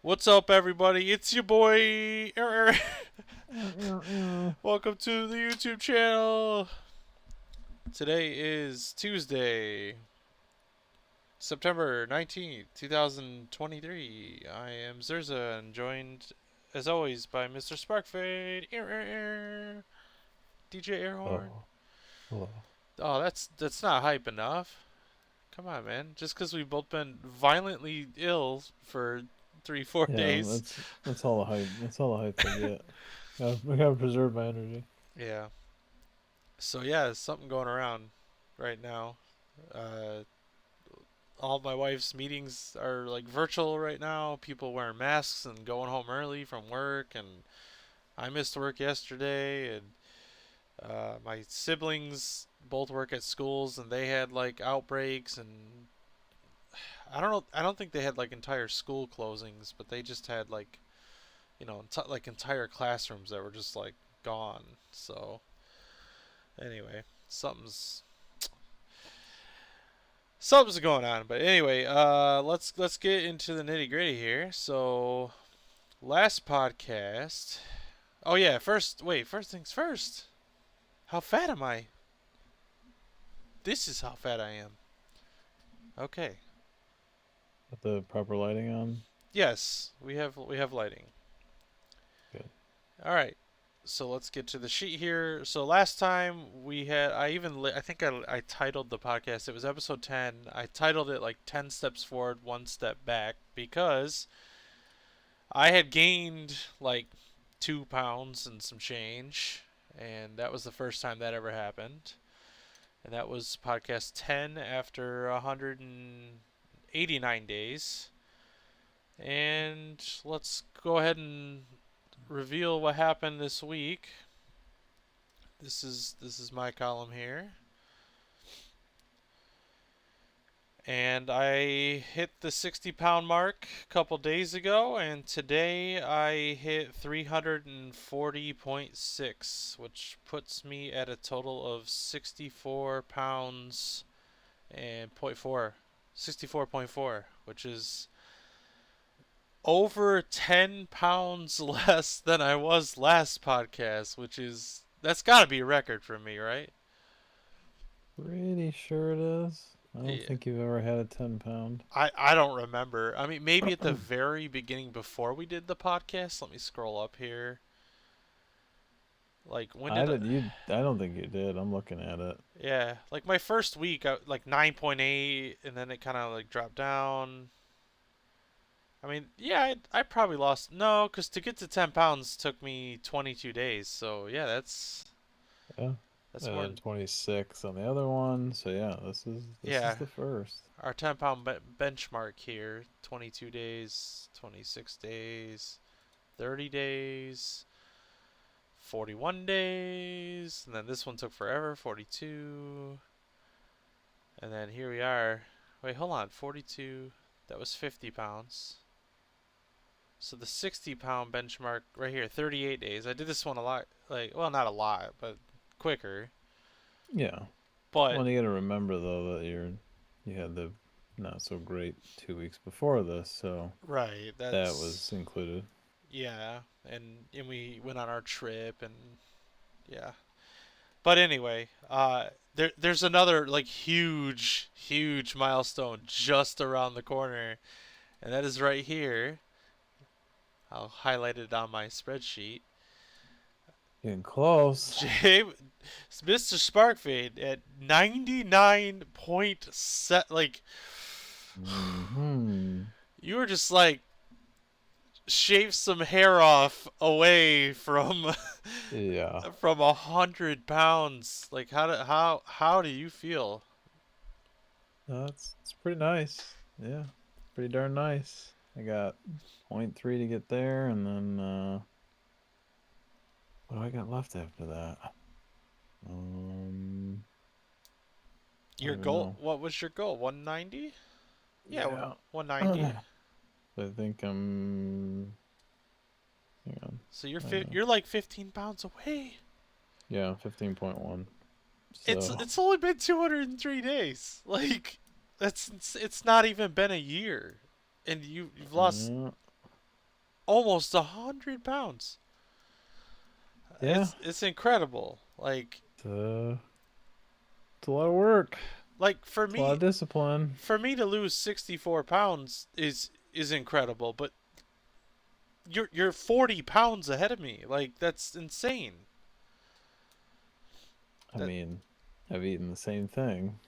What's up, everybody? It's your boy. Welcome to the YouTube channel. Today is Tuesday, September 19th, 2023. I am XURZA and joined, as always, by Mr. sprkfade. DJ Airhorn. Oh, hello. Oh, that's not hype enough. Come on, man. Just because we've both been violently ill for 3, 4 Yeah, days. that's all the hype. That's all the hype I get. I gotta preserve my energy. Yeah. So yeah, there's something going around right now. Uh, all my wife's meetings are like virtual right now. People wearing masks and going home early from work, and I missed work yesterday. And my siblings both work at schools, and they had like outbreaks. And I don't know. I don't think they had like entire school closings, but they just had like like entire classrooms that were just like gone. So anyway, something's going on. But anyway, let's get into the nitty gritty here. So last podcast. Oh yeah, first things first. How fat am I? This is how fat I am. Okay. Got the proper lighting on. Yes, we have lighting. Good. All right. So let's get to the sheet here. So last time we had, I think I titled the podcast. It was episode 10. I titled it like 10 steps forward, 1 step back because I had gained like 2 pounds and some change, and that was the first time that ever happened. And that was podcast 10 after 189 days. And let's go ahead and reveal what happened this week. This is my column here. And I hit the 60-pound mark a couple days ago, and today I hit 340.6, which puts me at a total of 64 pounds and point 4, 64.4, which is over 10 pounds less than I was last podcast, that's got to be a record for me, right? Pretty sure it is. I don't Yeah. think you've ever had a 10 pound. I don't remember. I mean, maybe at the very beginning before we did the podcast. Let me scroll up here. Like when I did did you. I don't think you did. I'm looking at it. yeah, like my first week, like 9.8, and then it kind of like dropped down. I mean, yeah, I probably lost no, because to get to 10 pounds took me 22 days. So yeah, Yeah. that's And more then than 26 on the other one. So yeah, this is yeah. the first. Our 10 pound benchmark here: 22 days, 26 days, 30 days, 41 days, and then this one took forever, 42. And then here we are. Wait, hold on. 42. That was 50 pounds. So the 60-pound benchmark right here, 38 days. I did this one a lot, like, well, not a lot, but quicker. Yeah. But, Well, you got to remember though that you had the not so great 2 weeks before this, so right, that that's, was included. yeah. And we went on our trip, and yeah. But anyway, there's another, like, huge milestone just around the corner, and that is right here. I'll highlight it on my spreadsheet. Getting close. Mr. Sparkfade at 99 point set, like Hmm. you were just like shave some hair off away from Yeah. from 100 pounds. Like how do you feel? It's pretty nice. Yeah. Pretty darn nice. I got point 0.3 to get there, and then what do I got left after that? I Your don't even goal? know. What was your goal? 190? Yeah, Yeah. 190. I think I'm. Hang on. So I know. you're like 15 pounds away. Yeah, 15.1. It's So it's only been 203 days. Like it's not even been a year, and you've lost yeah, almost 100 pounds. Yeah, It's incredible. it's, uh, it's a lot of work. Like It's a lot of discipline. for me to lose 64 pounds is incredible, but you're 40 pounds ahead of me. Like that's insane. I That mean, I've eaten the same thing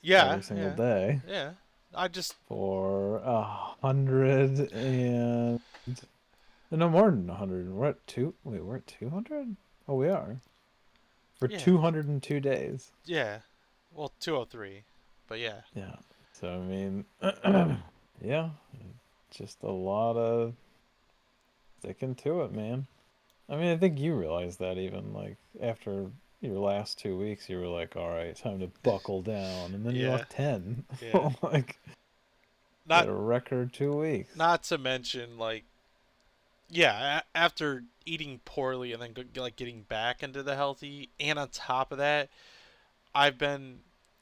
yeah, every single yeah. day Yeah. I just for 100 and no more than 100. We're at two. Wait, we're at 200? Oh, we are. For yeah. 202 days. Yeah. Well, 203. But yeah. Yeah. So, I mean, yeah, just a lot of sticking to it, man. I mean, I think you realized that even like after your last 2 weeks, you were like, all right, time to buckle down. And then you Yeah. lost 10. Yeah. Like, you Not had a record 2 weeks. not to mention like yeah, after eating poorly and then like getting back into the healthy and on top of that, I've been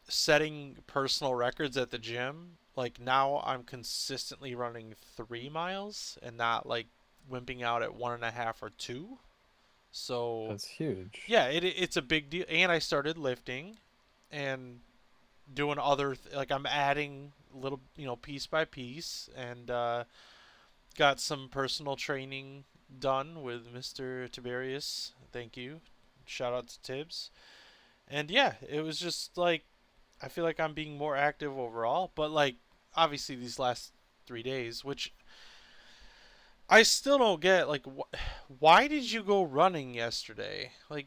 setting personal records at the gym. Like now I'm consistently running 3 miles and not like wimping out at 1.5 or 2. So That's huge. yeah, it's a big deal. And I started lifting and doing like I'm adding little piece by piece and got some personal training done with Mr. Tiberius. Thank you. Shout out to Tibbs. And yeah, it was just like I feel like I'm being more active overall, but like obviously these last 3 days, which I still don't get like why did you go running yesterday? Like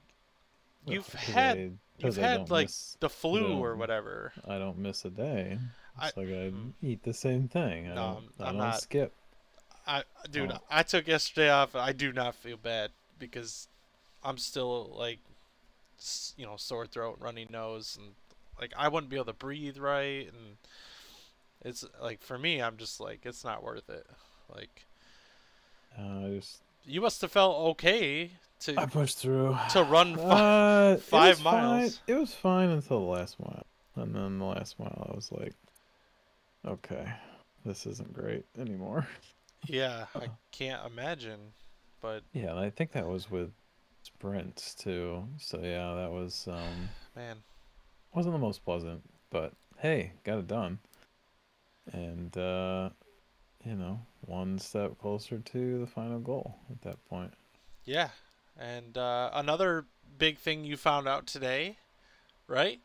you've Because had I you've because I had don't like miss the I flu or don't whatever. I don't miss a day. I It's like I mm, eat the same thing. no, I I'm don't not. skip. I dude, Oh, I took yesterday off. I do not feel bad because I'm still like sore throat, runny nose, and like I wouldn't be able to breathe right, and it's like for me, I'm just like it's not worth it. Like I just you must have felt okay I pushed through. to run It was five fine. miles. It was fine until the last mile, and then the last mile, I was like, okay, this isn't great anymore. Yeah, I can't imagine, but Yeah, and I think that was with sprints too. So yeah, that was man, wasn't the most pleasant, but hey, got it done. And one step closer to the final goal at that point. yeah. And another big thing you found out today, right?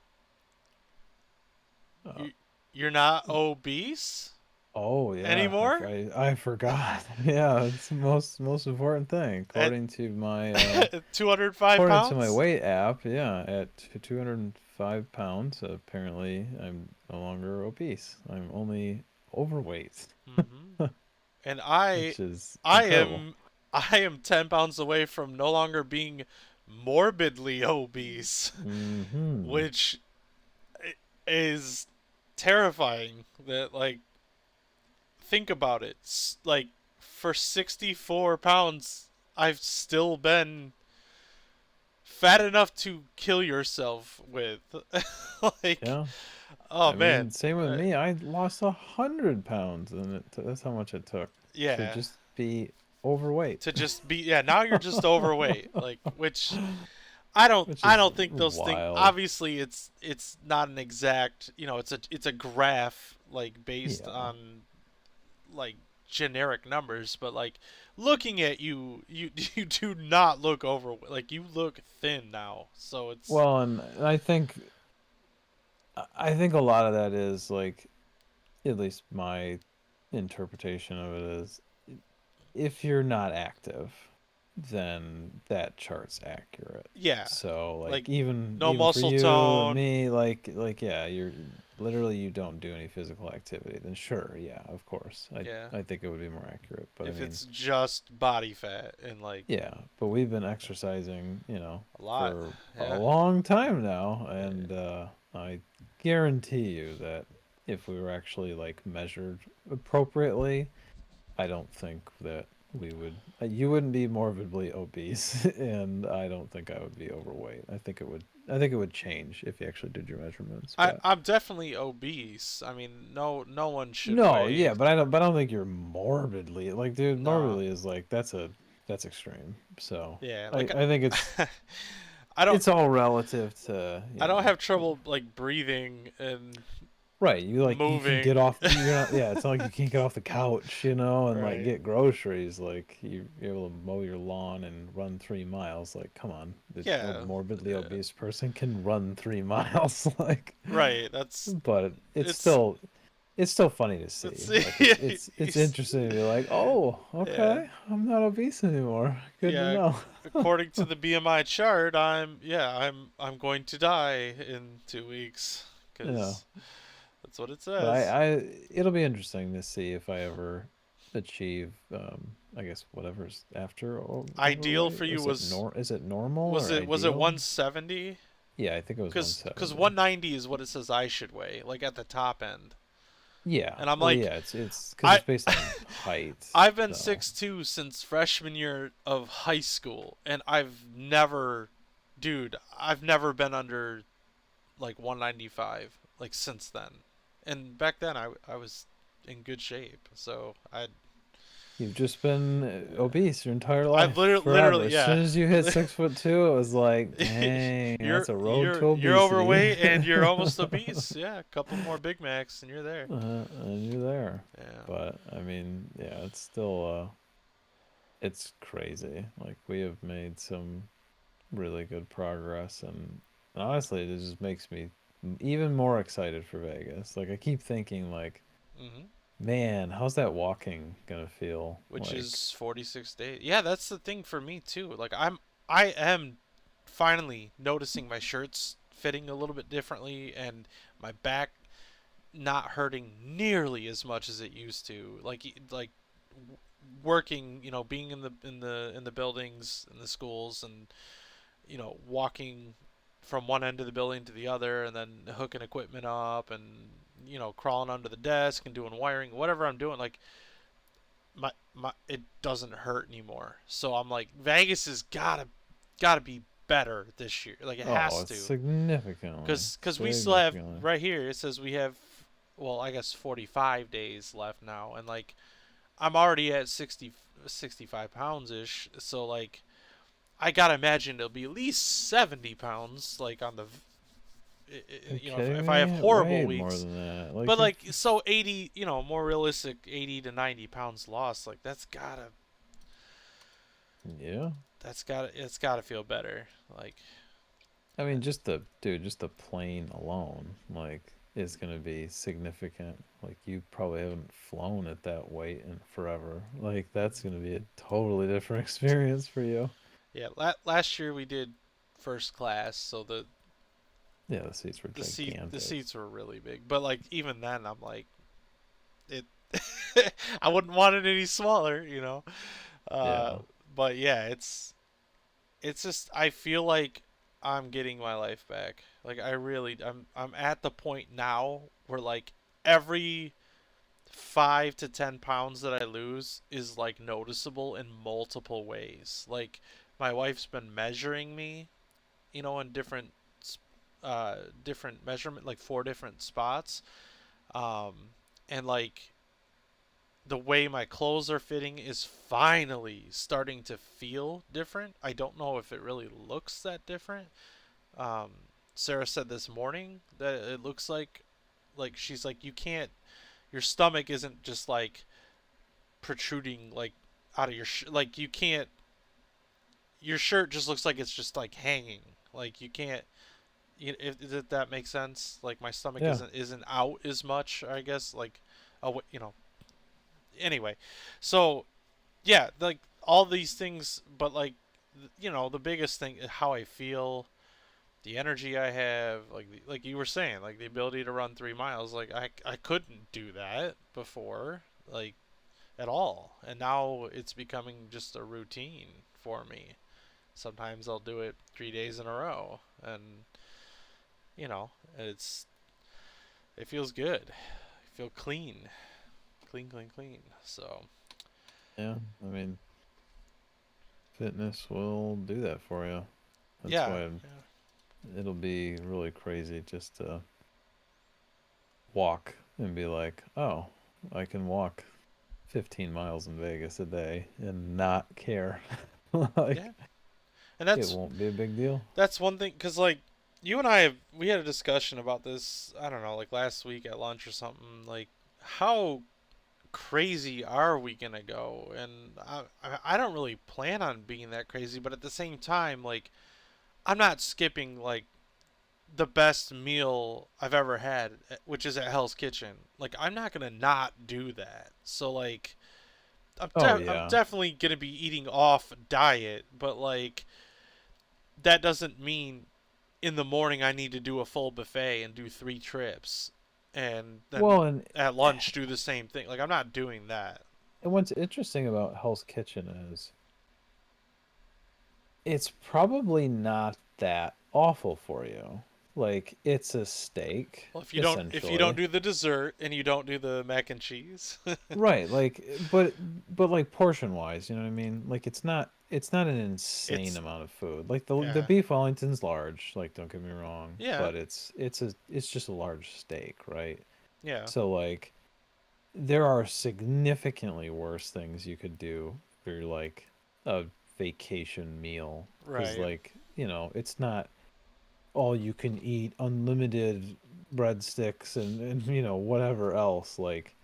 Uh, You you're not obese oh yeah, anymore. I forgot. Yeah, it's the most important thing At according to my 205 according to my pounds. weight app. Yeah, at 205 pounds, apparently I'm no longer obese. I'm only overweight, Mm-hmm. And I which is I incredible. am I am 10 pounds away from no longer being morbidly obese, Hmm. which is terrifying. That like think about it. Like for 64 pounds, I've still been fat enough to kill yourself with. Like, Yeah. oh I mean, man. same with me. I lost 100 pounds, and that's how much it took to Yeah. just be overweight, To just be yeah, now you're just overweight. Like which which I is don't think those things wild. obviously it's not an exact, it's a graph like based Yeah. on like generic numbers, but like looking at you you do not look overweight. Like you look thin now. So it's Well, and I think a lot of that is like, at least my interpretation of it is, if you're not active, then that chart's accurate. yeah, So like like even no even for muscle you and tone. me, like yeah, you're literally you don't do any physical activity, then sure, yeah, of course. I Yeah. I think it would be more accurate. But I If mean, it's just body fat and like yeah, but we've been exercising, a lot. for a Yeah. long time now, Yeah. and I guarantee you that if we were actually like measured appropriately, I don't think that you wouldn't be morbidly obese, and I don't think I would be overweight. I think it would I think it would change if you actually did your measurements, I but I'm definitely obese. I mean, no one should no, weigh. yeah, but I don't think you're morbidly like, dude. No. Morbidly is like that's extreme. So Yeah, I like I think it's I don't it's all relative to I don't have trouble like breathing and right. You can get moving. off. You're not. Yeah, it's not like you can't get off the couch, and like Right. get groceries. Like you're able to mow your lawn and run 3 miles. Like, come on, a Yeah. morbidly obese person can run 3 miles. Like, Right. That's but it's it's still funny to see. it's Like it's he's- interesting to be like, oh, yeah. okay, I'm not obese anymore. Good to Yeah, know. according to the BMI chart, I'm going to die in 2 weeks Yeah, cuz that's what it but says. it'll be interesting to see if I ever achieve, I guess whatever's after Ideal overweight. for you was Is it normal was or it ideal? 170? Yeah, I think it was Cuz 170. 190 is what it says I should weigh, like at the top end. Yeah, And I'm well, like yeah, it's because I it's based on height, I've been so 6'2" since freshman year of high school, and I've never been under like 195 like since then. And back then I was in good shape, so you've just been obese your entire I've life, forever. literally As yeah. soon as you hit 6'2", it was like, dang, that's a road to You're obesity. overweight and you're almost obese. Yeah, a couple more Big Macs and you're there. And you're there. Yeah. But I mean, yeah, it's still it's crazy. Like we have made some really good progress, and honestly, it just makes me even more excited for Vegas. Like I keep thinking, like, Mhm. man, how's that walking gonna feel? Which Like, is 46 days. Yeah, that's the thing for me too. Like I am finally noticing my shirts fitting a little bit differently and my back not hurting nearly as much as it used to. Like working, being in the buildings, in the schools, and walking from one end of the building to the other, and then hooking equipment up, and crawling under the desk and doing wiring, whatever I'm doing. Like my it doesn't hurt anymore. So I'm like, Vegas has gotta be better this year. Like it oh, has it's to, cause we still have significantly. right here. It says we have, well, I guess 45 days left now, and like I'm already at 65 pounds ish. So like I gotta imagine it'll be at least 70 pounds. Like on the, Are you if kidding I have me? horrible Way more weeks. than that. Like But you, like so 80, more realistic 80 to 90 pounds lost. Like yeah. it's gotta feel better. Like I mean, just the plane alone, like, is gonna be significant. Like, you probably haven't flown at that weight in forever. Like, that's gonna be a totally different experience for you. yeah, last year we did first class, so Yeah, the seats were the gigantic. seats were really big. But like even then, I'm like it. I wouldn't want it any smaller. Uh, Yeah. but yeah, it's just I feel like I'm getting my life back. Like I'm at the point now where like every 5 to 10 pounds that I lose is like noticeable in multiple ways. Like my wife's been measuring me, in different measurement, like 4 different spots, um, and like the way my clothes are fitting is finally starting to feel different. I don't know if it really looks that different. Um, Sarah said this morning that it looks like she's like, you can't, your stomach isn't just like protruding like out of like you can't, your shirt just looks like it's just like hanging. Like you can't, if that makes sense. Like my stomach Yeah. isn't out as much, I guess. Like, oh, anyway, so yeah, like all these things, but like, the biggest thing is how I feel, the energy I have, like you were saying, like the ability to run 3 miles. Like I couldn't do that before, like at all, and now it's becoming just a routine for me. Sometimes I'll do it 3 days in a row, and you know, it's it feels good. I feel clean, clean, clean, clean. So Yeah. I mean, fitness will do that for you. That's yeah, why yeah. it'll be really crazy just to walk and be like, oh, I can walk 15 miles in Vegas a day and not care. Yeah, Like, and it won't be a big deal. that's one thing because like you and I have we had a discussion about this. I don't know, like last week at lunch or something. Like how crazy are we gonna go? And I don't really plan on being that crazy, but at the same time, like I'm not skipping like the best meal I've ever had, which is at Hell's Kitchen. Like I'm not gonna not do that. So like Oh, I'm yeah. definitely gonna be eating off diet, but like that doesn't mean in the morning I need to do a full buffet and do 3 trips, and then Well, and at lunch do the same thing. Like I'm not doing that. and what's interesting about Hell's Kitchen is it's probably not that awful for you. Like, it's a steak, Well, if you don't essentially. do the dessert and you don't do the mac and cheese, Right, like, but like portion wise, you know what I mean? Like, it's not an insane it's amount of food. Like, the yeah, beef Wellington's large, like, don't get me wrong, yeah, but it's just a large steak, right? yeah, So like there are significantly worse things you could do for like a vacation meal because right, like, it's not all you can eat unlimited breadsticks and whatever else. Like,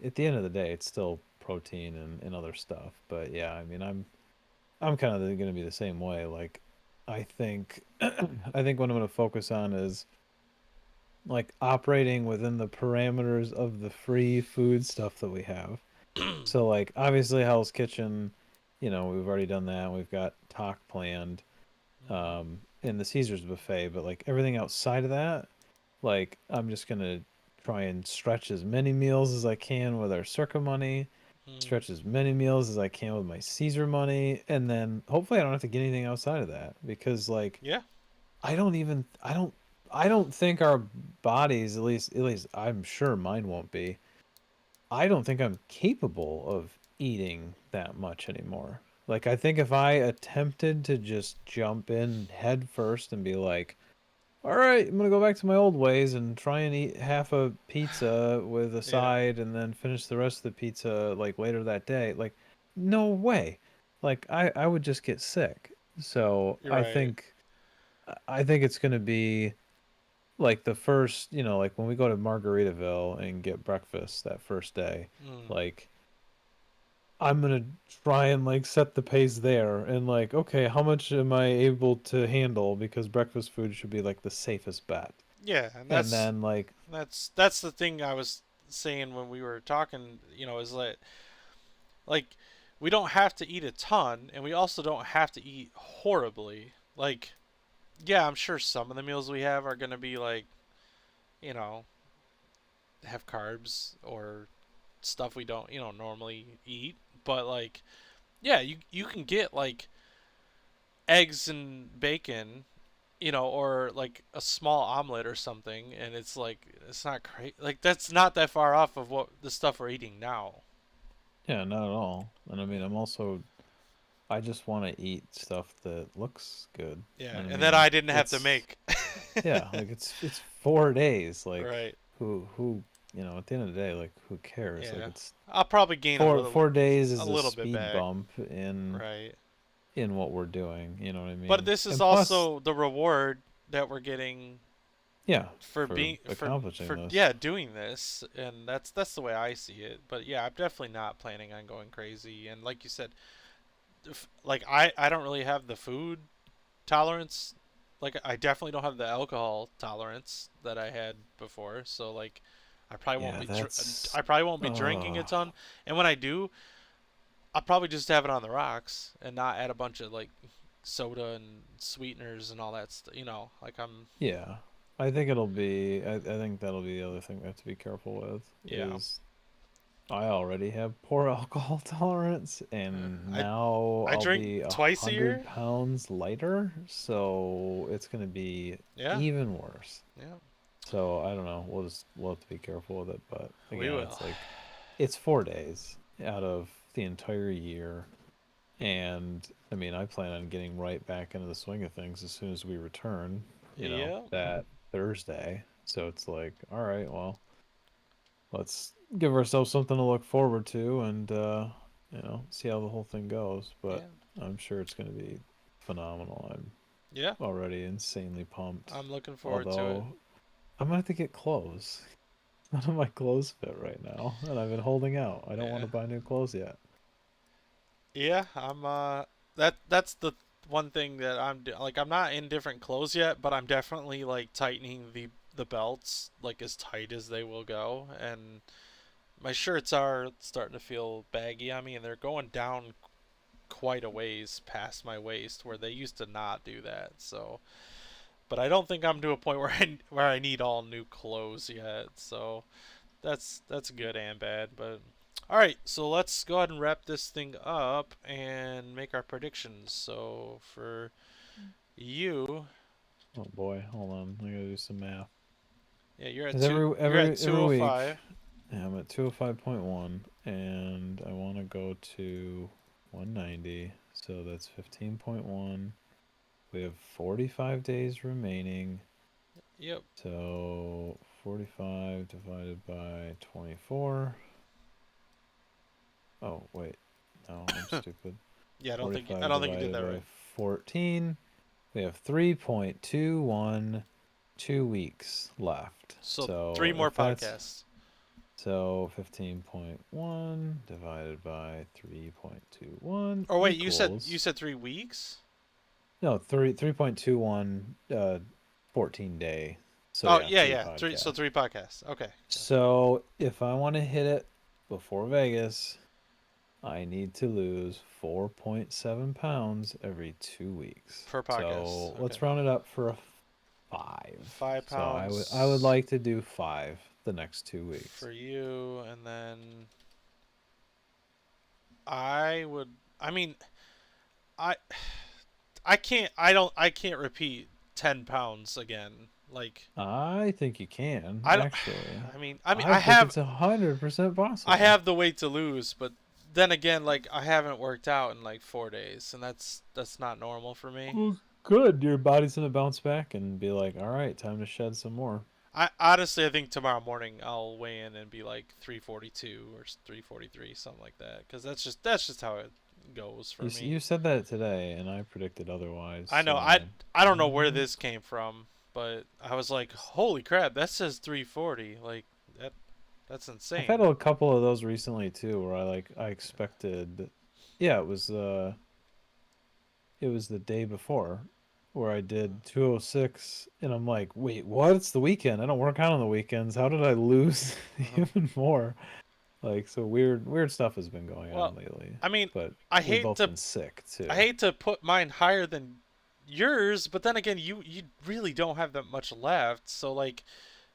at the end of the day, it's still protein and other stuff. But yeah, I mean, I'm kind of going to be the same way. Like, I think I think what I'm going to focus on is like operating within the parameters of the free food stuff that we have. So like obviously Hell's Kitchen, we've already done that. We've got talk planned in the Caesar's buffet, but like everything outside of that, like I'm just gonna try and stretch as many meals as I can with our Circa money, mm, stretch as many meals as I can with my Caesar money, and then hopefully I don't have to get anything outside of that because like yeah, I don't even I don't think our bodies, at least I'm sure mine won't be. I don't think I'm capable of eating that much anymore. Like, I think if I attempted to just jump in head first and be like, all right, I'm gonna go back to my old ways and try and eat half a pizza with a yeah. side and then finish the rest of the pizza like later that day, like, no way. Like, I would just get sick. So You're I right. think it's gonna be like the first, like when we go to Margaritaville and get breakfast that first day, Mm, like I'm gonna try and like set the pace there and like, okay, how much am I able to handle? Because breakfast food should be like the safest bet. yeah, and And then like, that's the thing I was saying when we were talking. Is that like we don't have to eat a ton, and we also don't have to eat horribly. Like, yeah, I'm sure some of the meals we have are gonna be like, you know, have carbs or stuff we don't, normally eat. But like, yeah, you can get like eggs and bacon, or like a small omelet or something, and it's like it's not crazy. Like that's not that far off of what the stuff we're eating now. yeah, not at all. And I mean, I just want to eat stuff that looks good. Yeah, And I and then mean, I didn't have to it's make. yeah, like it's 4 days. Like, Right. who at the end of the day, like, who cares? Like, Yeah. it's I'll probably gain four days a is a little bit speed back. bump in Right. what we're doing. You know what I But mean? this is And plus, also the reward that we're getting yeah, for for being accomplishing for this. yeah doing this, and that's the way I see it. But yeah, I'm definitely not planning on going crazy. And like you said, like I don't really have the food tolerance. Like I definitely don't have the alcohol tolerance that I had before. So like Yeah, that's I probably won't be drinking a uh ton. And when I do, I'll probably just have it on the rocks and not add a bunch of like soda and sweeteners and all that stuff. Like I'm yeah. I think it'll be I think that'll be the other thing we have to be careful with yeah. is I already have poor alcohol tolerance and I now I I'll drink be a twice a hundred year. pounds lighter, so it's gonna be Yeah, even worse. yeah, So I don't know. We'll have to be careful with it, but we again, will. it's like it's 4 days out of the entire year. And I mean, I plan on getting right back into the swing of things as soon as we return. Yeah. that Thursday. So it's like, all right, well, let's give ourselves something to look forward to and see how the whole thing goes. But Yeah. I'm sure it's going to be phenomenal. I'm Yeah. already insanely pumped. I'm looking forward to it. Although I'm gonna have to get clothes. None of my clothes fit right now, and I've been holding out. I don't want Yeah. to buy new clothes yet. Yeah, I'm that's the one thing that like I'm not in different clothes yet, but I'm definitely like tightening the belts like as tight as they will go, and my shirts are starting to feel baggy on me, and they're going down quite a ways past my waist where they used to not do that. So, but I don't think I'm to a point where I need all new clothes yet. So, that's good and bad, but all right, so let's go ahead and wrap this thing up and make our predictions. So for you, Oh boy, hold on. I gotta do some math. yeah, you're at Because two. You're at every week, 205. yeah, I'm at 205.1, and I want to go to 190. So that's 15.1. We have 45 days remaining. Yep. So 45 divided by 24. Oh, wait. No, I'm stupid. Yeah, I 45 don't think you did divided that by right. 14. We have 3.212 weeks left. So three So more if that's podcasts. so 15.1 divided by 3.21 Or wait, you equals said 3 weeks? no 3.21 14 day. So Oh yeah, yeah, three yeah. Three. So podcasts. 3 podcasts. Okay. Gotcha. So if I want to hit it before Vegas, I need to lose 4.7 pounds every 2 weeks. Per podcast. So Okay. let's round it up for a five. Five So I would pounds like to do five the next 2 weeks. for you, and then I would. I mean, I I can't. I can't repeat 10 pounds again. Like I think you can, I don't. actually. I mean, I think it's 100% I possible. have the weight to lose, but then again, like I haven't worked out in like 4 days, and that's not normal for me. Well, good. Your body's gonna bounce back and be like, all right, time to shed some more. I honestly, I think tomorrow morning I'll weigh in and be like 342 or 343, something like that, because that's just how it goes for me. You said that today, and I predicted otherwise. I know. I don't know where Mhm. this came from, but I was like, holy crap, that says 340. Like that that's I've had insane. a couple of those recently too, where I expected, yeah, it was the day before where I did 206, and I'm like, wait, what? It's the weekend. I don't work out on the weekends. How did I lose Uh-huh. even more? Like, so weird stuff has been going Well, on lately. I mean, But I we've hate both to been sick I too. hate to put mine higher than yours, but then again, you really don't have that much left. So like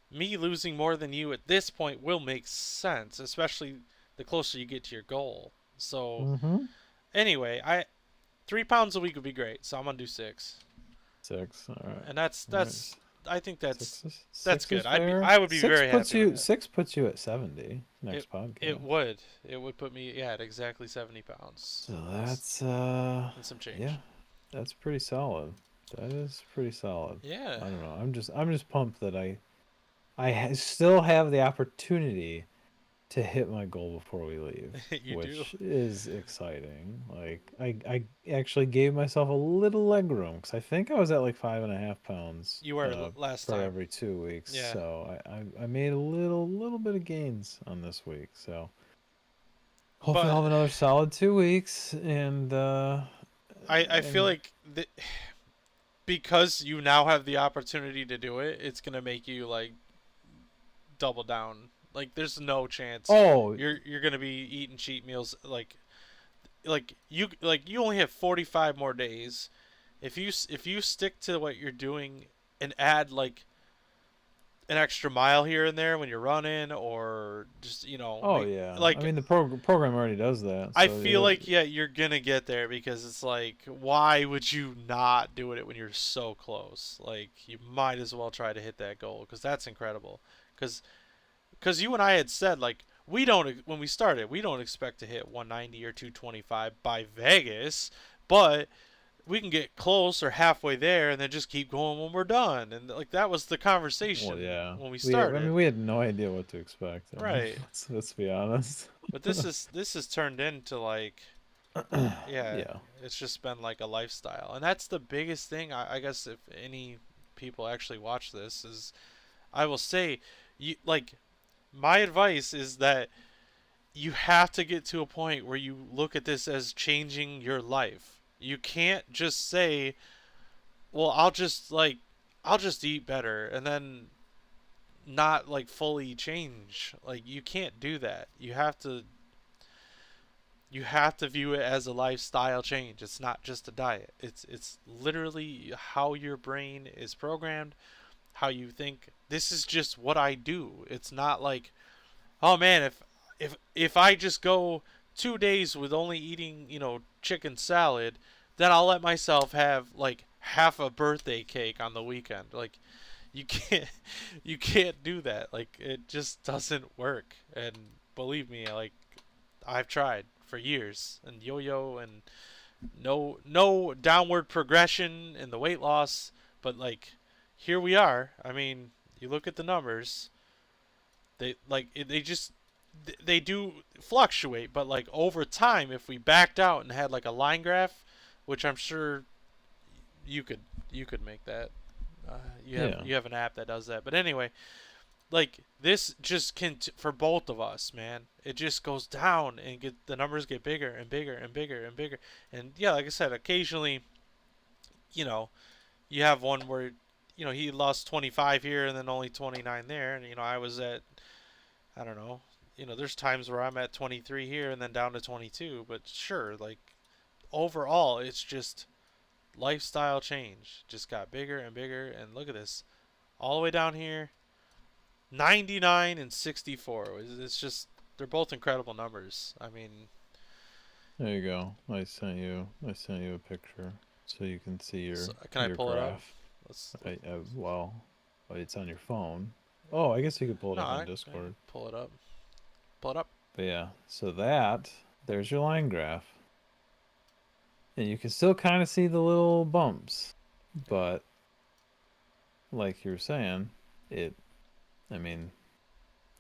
me losing more than you at this point will make sense, especially the closer you get to your goal. So Mm-hmm. anyway, I 3 pounds a week would be great. So I'm gonna do 6, 6. All right. and that's All right. that's I think that's Six is good. fair. I would be Six very puts happy with you that. 6 puts you at 70 It next it podcast. would it would put me at exactly 70 pounds. So That's that's and some yeah, change. that's pretty solid. That is pretty solid. Yeah, I don't know. I'm just pumped that still have the opportunity to hit my goal before we leave, you do. which is exciting. Like I actually gave myself a little leg room because I think I was at like 5.5 pounds You were last per time. every 2 weeks. Yeah, So I made a little bit of gains on this week. So hopefully but I'll have another solid 2 weeks I feel and like because you now have the opportunity to do it, it's gonna make you like double down. Like there's no chance oh you're gonna be eating cheat meals like you only have 45 more days. If you stick to what you're doing and add like an extra mile here and there when you're running or just oh make yeah. I like mean the program already does that. I So feel like yeah you're gonna get there because it's like why would you not do it when you're so close? Like you might as well try to hit that goal because that's incredible. Because you and I had said like we don't when we started we don't expect to hit 190 or 225 by Vegas, but we can get close or halfway there and then just keep going when we're done. And like that was the Well, conversation yeah. when we I mean, started. we had no idea what to expect. I mean, Right. let's be honest. But this is turned into like, yeah, Yeah. it's just been like a lifestyle. And that's the biggest thing. I guess if any people actually watch this is I will say you like my advice is that you have to get to a point where you look at this as changing your life. You can't just say, "Well, I'll just eat better," and then not like fully change. Like you can't do that. You have to view it as a lifestyle change. It's not just a diet. It's literally how your brain is programmed, how you think. This is just what I do. It's not like, oh man, if I just go 2 days with only eating, chicken salad, then I'll let myself have like half a birthday cake on the weekend. Like you can't you can't do that. Like it just doesn't work. And believe me, like I've tried for years and yo-yo and no downward progression in the weight loss, but like here we are. I mean, you look at the numbers, they just they do fluctuate, but like over time if we backed out and had like a line graph, which I'm sure you could you could make that. Yeah. You have an app that does that. But anyway, like this just can for both of us, man. It just goes down and get the numbers get bigger and bigger and bigger and bigger. And yeah, like I said, occasionally, you know, you have one where he lost 25 here and then only 29 there, and I was at I don't know. There's times where I'm at 23 here and then down to 22, but sure, like overall, it's just lifestyle change. Just got bigger and bigger, and look at this, all the way down here, 99 and 64. It's just they're both incredible numbers. I mean, There you go. I sent you a picture so you can see so, can I your pull it up? graph. Let's. Well, it's on your phone. Oh, I guess you could pull it No, up on I Discord. pull it up. Pull it up. But yeah, so there's your line graph. And you can still kind of see the little bumps. But like you were saying, it I mean,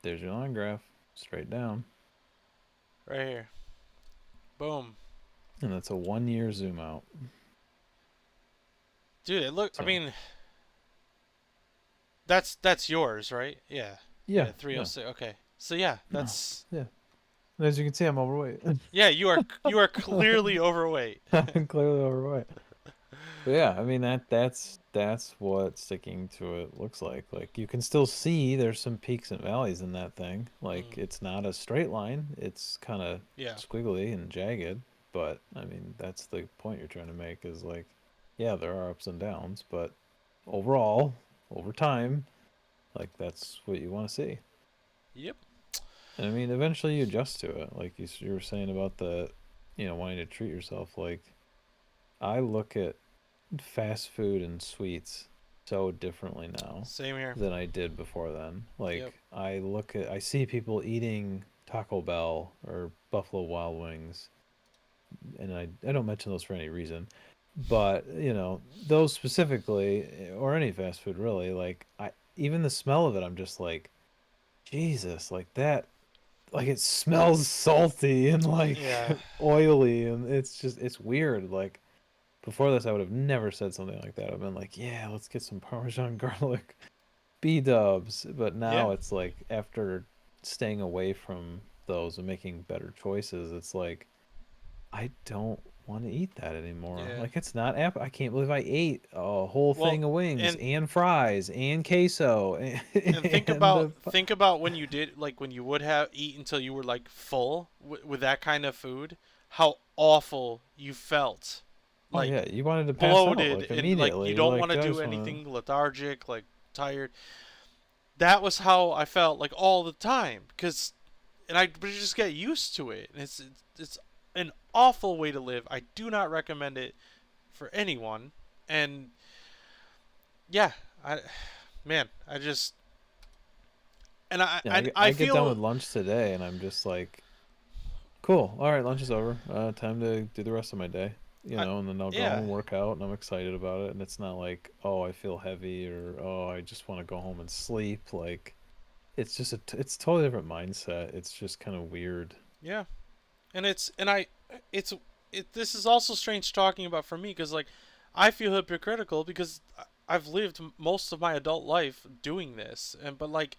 there's your line graph straight down. Right here. Boom. And that's a 1 year zoom out. Dude, it look. I So, mean, that's yours, right? Yeah. yeah, Yeah. yeah. 306. Okay. So yeah, No. that's Yeah. And as you can see, I'm overweight. yeah. You are clearly overweight. I'm clearly overweight. But yeah, I mean that's what sticking to it looks like. Like you can still see there's some peaks and valleys in that thing. Like Mm, it's not a straight line. It's kind of yeah. squiggly and jagged. But I mean that's the point you're trying to make is like, yeah, there are ups and downs, but overall, over time, like that's what you want to see. Yep. And I mean, eventually you adjust to it. Like you were saying about the, wanting to treat yourself. Like I look at fast food and sweets so differently now Same here. than I did before then. Yep. Like I see people eating Taco Bell or Buffalo Wild Wings, and I don't mention those for any reason, but those specifically, or any fast food really, like I even the smell of it, I'm just like, Jesus, like that, like it smells salty and like Yeah. oily, and it's weird. Like before this, I would have never said something like that. I've been like, yeah, let's get some Parmesan garlic B dubs. But Yeah. now it's like after staying away from those and making better choices, it's like I don't want to eat that anymore. Yeah. Like it's not I can't believe I ate a whole Well, thing of wings and and fries and queso and and the think about when you did like when you would have eat until you were like full with that kind of food, how awful you felt, oh like yeah, you wanted to pass out bloated like and like you immediately. You're don't want like, to I do just want anything, lethargic, like tired. That was how I felt like all the time because and I just get used to it. And it's an awful way to live. I do not recommend it for anyone. And yeah, I man, I just and yeah, I I get done with feel lunch today, and I'm just like, cool. All right, lunch is over. Time to do the rest of my day. I, and then I'll go home yeah, and work out, and I'm excited about it. And it's not like, oh, I feel heavy, or oh, I just want to go home and sleep. Like it's just it's a totally different mindset. It's just kind of weird. yeah, and it's this is also strange talking about for me because like I feel hypocritical because I've lived most of my adult life doing this, and but like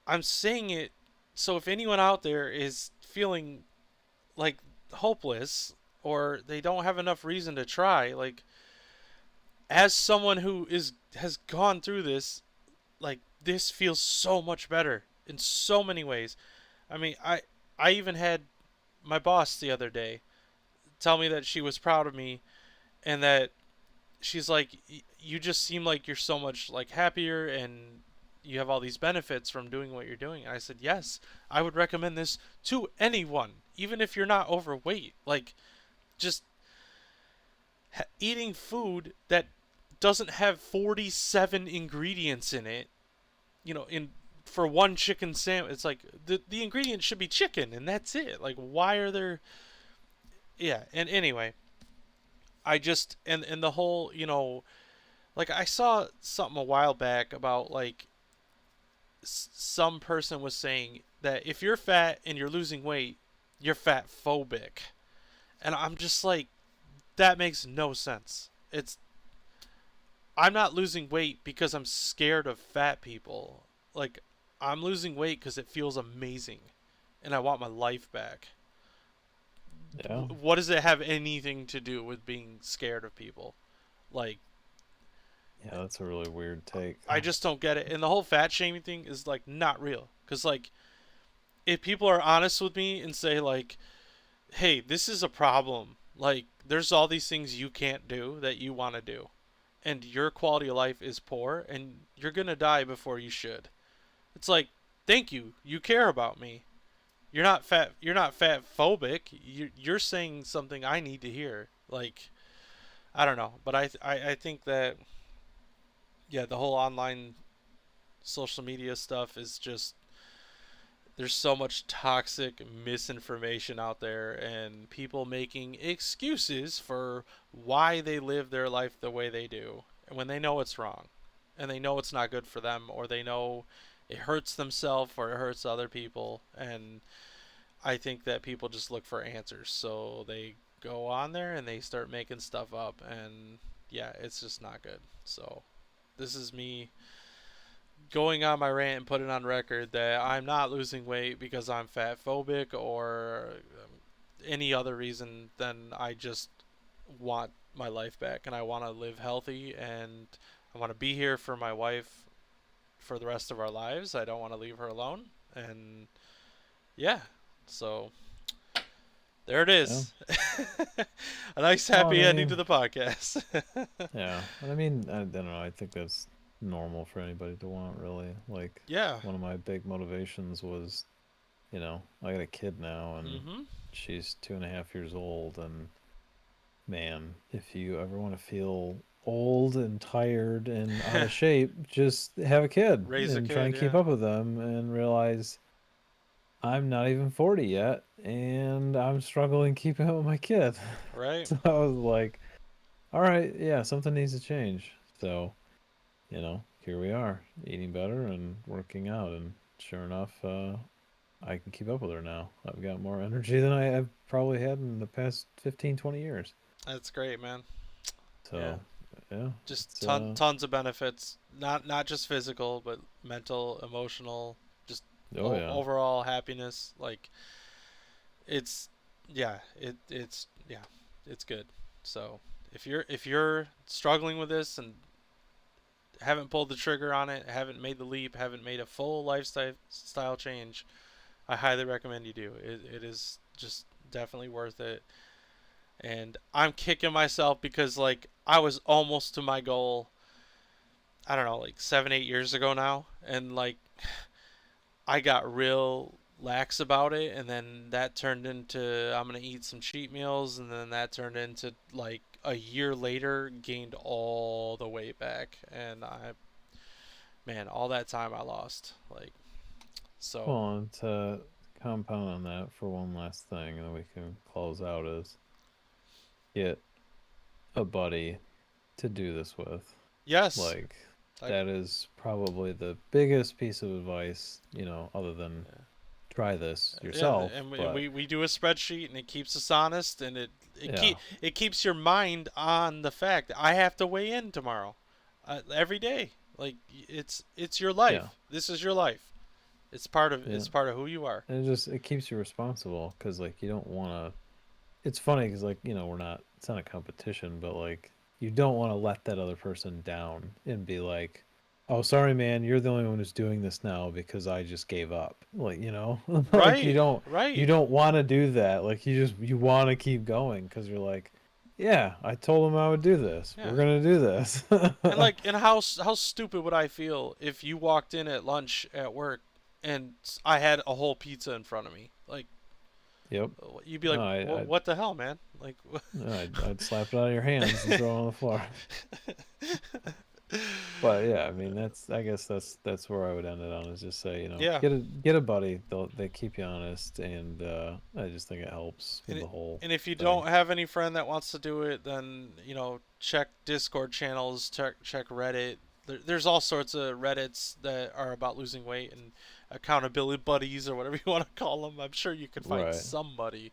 I'm saying it so if anyone out there is feeling like hopeless or they don't have enough reason to try, like as someone who is has gone through this, like this feels so much better in so many ways. I mean, I even had my boss the other day tell me that she was proud of me and that she's like you just seem like you're so much like happier and you have all these benefits from doing what you're doing. And I said, "Yes, I would recommend this to anyone, even if you're not overweight. Like just eating food that doesn't have 47 ingredients in it, in for one chicken sandwich. It's like the ingredient should be chicken and that's it. Like why are there yeah, and anyway, I just and the whole, like I saw something a while back about like some person was saying that if you're fat and you're losing weight, you're fat phobic. And I'm just like that makes no sense. It's I'm not losing weight because I'm scared of fat people. Like I'm losing weight cuz it feels amazing and I want my life back. Yeah, What does it have anything to do with being scared of people? Like yeah, that's a really weird take. I just don't get it. And the whole fat shaming thing is like not real. Cause like if people are honest with me and say like, "Hey, this is a problem. Like there's all these things you can't do that you want to do, and your quality of life is poor, and you're gonna die before you should." It's like, thank you. You care about me. You're not fat. You're not fat phobic. You're saying something I need to hear. Like I don't know, but I think that yeah, the whole online social media stuff is just there's so much toxic misinformation out there and people making excuses for why they live their life the way they do and when they know it's wrong and they know it's not good for them or they know it hurts themselves or it hurts other people. And I think that people just look for answers, so they go on there and they start making stuff up. And yeah, it's just not good. So this is me going on my rant and putting on record that I'm not losing weight because I'm fat phobic or any other reason than I just want my life back and I want to live healthy and I want to be here for my wife for the rest of our lives. I don't want to leave her alone. And yeah, so there it Yeah. is. A nice Well, I happy ending to mean, the podcast. yeah, and I mean, I don't know. I think that's normal for anybody to want, really. Like, Yeah. one of my big motivations was, I got a kid now, and Mhm. she's 2.5 years old, and man, if you ever want to feel old and tired and out of shape, just have a kid Raise a and try kid, and keep yeah. up with them and realize I'm not even 40 yet and I'm struggling keeping up with my kid. Right? So I was like, all right, yeah, something needs to change. So, here we are, eating better and working out. And sure enough, I can keep up with her now. I've got more energy than I have probably had in the past 15, 20 years. That's great, man. Yeah. So, yeah, Just it's, tons of benefits. Not just physical, but mental, emotional, just oh, yeah. overall happiness. Like it's yeah, it's yeah, it's good. So if you're struggling with this and haven't pulled the trigger on it, haven't made the leap, haven't made a full lifestyle change, I highly recommend you do. It is just definitely worth it. And I'm kicking myself because like I was almost to my goal. I don't know, like 7, 8 years ago now, and like I got real lax about it, and then that turned into I'm gonna eat some cheat meals, and then that turned into like a year later gained all the weight back, and man, all that time I lost, like so. Well, and to compound on that for one last thing, and then we can close out is get a buddy to do this with. Yes. Like, I, that is probably the biggest piece of advice, other than try this yeah, yourself. and But we do a spreadsheet, and it keeps us honest, and yeah, it keeps your mind on the fact that I have to weigh in tomorrow, every day. Like it's your yeah, life. This is your life. yeah. It's part of who you are. And it keeps you responsible because like you don't want to. It's funny because like we're not. It's not a competition, but like you don't want to let that other person down and be like, "Oh, sorry, man, you're the only one who's doing this now because I just gave up." Like like Right, you right. don't want to do that. Like you want to keep going because you're like, "Yeah, I told him I would do this. Yeah. We're gonna do this." And how stupid would I feel if you walked in at lunch at work and I had a whole pizza in front of me? Like Yep. you'd be No, like, I what the hell, man? Like, no, I'd slap it out of your hands and throw it on the floor. But yeah, I mean I guess that's where I would end it on is just say, yeah. get a buddy. They keep you honest and I just think it helps And with the whole and if you thing. don't have any friend that wants to do it, then check Discord channels, check Reddit. There's all sorts of Reddits that are about losing weight and accountability buddies or whatever you want to call them. I'm sure you could find Right. somebody.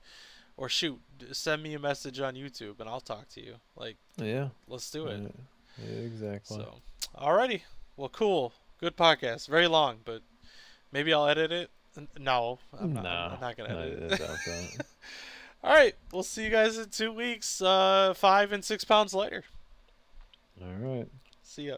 Or shoot, send me a message on YouTube and I'll talk to you. Like, Yeah. let's do it. Yeah, exactly. So, alrighty. Well, cool. Good podcast. Very long, but maybe I'll edit it. No, I'm not. I'm No, not gonna I edit it. doubt that. All right. We'll see you guys in 2 weeks. 5 and 6 pounds later. All right. See ya.